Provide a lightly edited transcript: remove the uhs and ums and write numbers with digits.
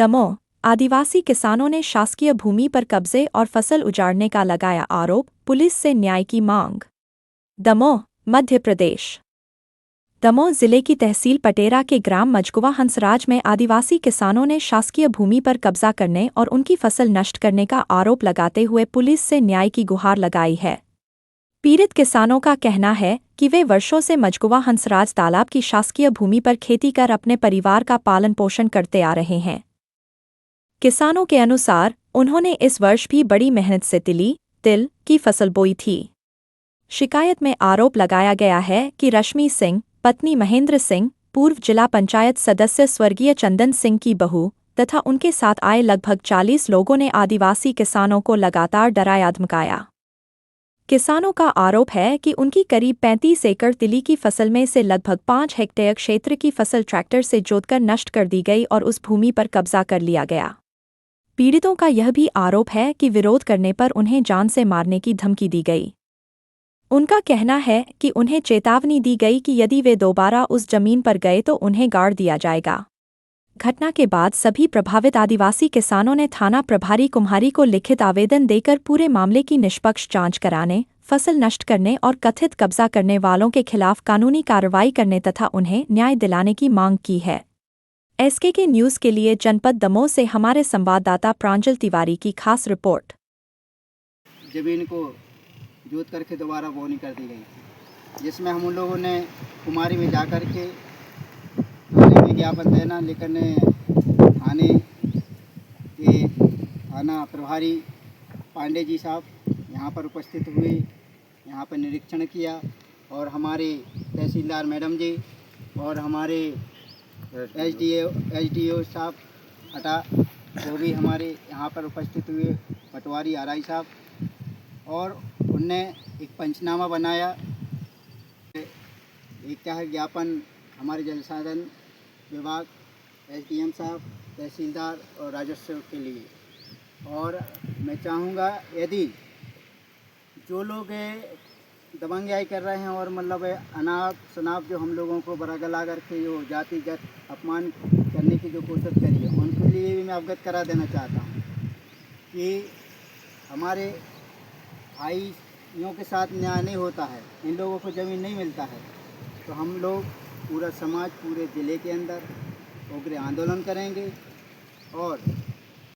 दमोह आदिवासी किसानों ने शासकीय भूमि पर कब्जे और फसल उजाड़ने का लगाया आरोप, पुलिस से न्याय की मांग। दमोह, मध्य प्रदेश। दमोह जिले की तहसील पटेरा के ग्राम मजकुवा हंसराज में आदिवासी किसानों ने शासकीय भूमि पर कब्जा करने और उनकी फसल नष्ट करने का आरोप लगाते हुए पुलिस से न्याय की गुहार लगाई है। पीड़ित किसानों का कहना है कि वे वर्षों से मजकुवा हंसराज तालाब की शासकीय भूमि पर खेती कर अपने परिवार का पालन पोषण करते आ रहे हैं। किसानों के अनुसार उन्होंने इस वर्ष भी बड़ी मेहनत से तिल की फसल बोई थी। शिकायत में आरोप लगाया गया है कि रश्मि सिंह, पत्नी महेंद्र सिंह, पूर्व जिला पंचायत सदस्य स्वर्गीय चंदन सिंह की बहू तथा उनके साथ आए लगभग 40 लोगों ने आदिवासी किसानों को लगातार डराया धमकाया। किसानों का आरोप है कि उनकी करीब 35 एकड़ तिली की फसल में से लगभग 5 हेक्टेयर क्षेत्र की फसल ट्रैक्टर से जोतकर नष्ट कर दी गई और उस भूमि पर कब्जा कर लिया गया। पीड़ितों का यह भी आरोप है कि विरोध करने पर उन्हें जान से मारने की धमकी दी गई। उनका कहना है कि उन्हें चेतावनी दी गई कि यदि वे दोबारा उस जमीन पर गए तो उन्हें गाड़ दिया जाएगा। घटना के बाद सभी प्रभावित आदिवासी किसानों ने थाना प्रभारी कुम्हारी को लिखित आवेदन देकर पूरे मामले की निष्पक्ष जांच कराने, फसल नष्ट करने और कथित कब्जा करने वालों के खिलाफ कानूनी कार्रवाई करने तथा उन्हें न्याय दिलाने की मांग की है। एसके न्यूज़ के लिए जनपद दमोह से हमारे संवाददाता प्रांजल तिवारी की खास रिपोर्ट। जमीन को जोत करके दोबारा बोनी कर दी गई, जिसमें हम उन लोगों ने कुमारी में जा कर के थाने में ज्ञापन देना, लेकिन थाने के थाना प्रभारी पांडे जी साहब यहाँ पर उपस्थित हुए, यहाँ पर निरीक्षण किया और हमारे तहसीलदार मैडम जी और हमारे एसडीओ साहब हटा वो भी हमारे यहाँ पर उपस्थित हुए, पटवारी आरआई साहब, और उनने एक पंचनामा बनाया। एक क्या है ज्ञापन हमारे जल संसाधन विभाग, एसडीएम साहब, तहसीलदार और राजस्व के लिए। और मैं चाहूँगा यदि जो लोग दबंगाई कर रहे हैं और मतलब अनाप शनाप जो हम लोगों को बरा गला करके जो जातिगत अपमान करने की जो कोशिश करी है, उनके लिए भी मैं अवगत करा देना चाहता हूँ कि हमारे भाइयों के साथ न्याय नहीं होता है, इन लोगों को ज़मीन नहीं मिलता है, तो हम लोग पूरा समाज पूरे ज़िले के अंदर उग्र आंदोलन करेंगे और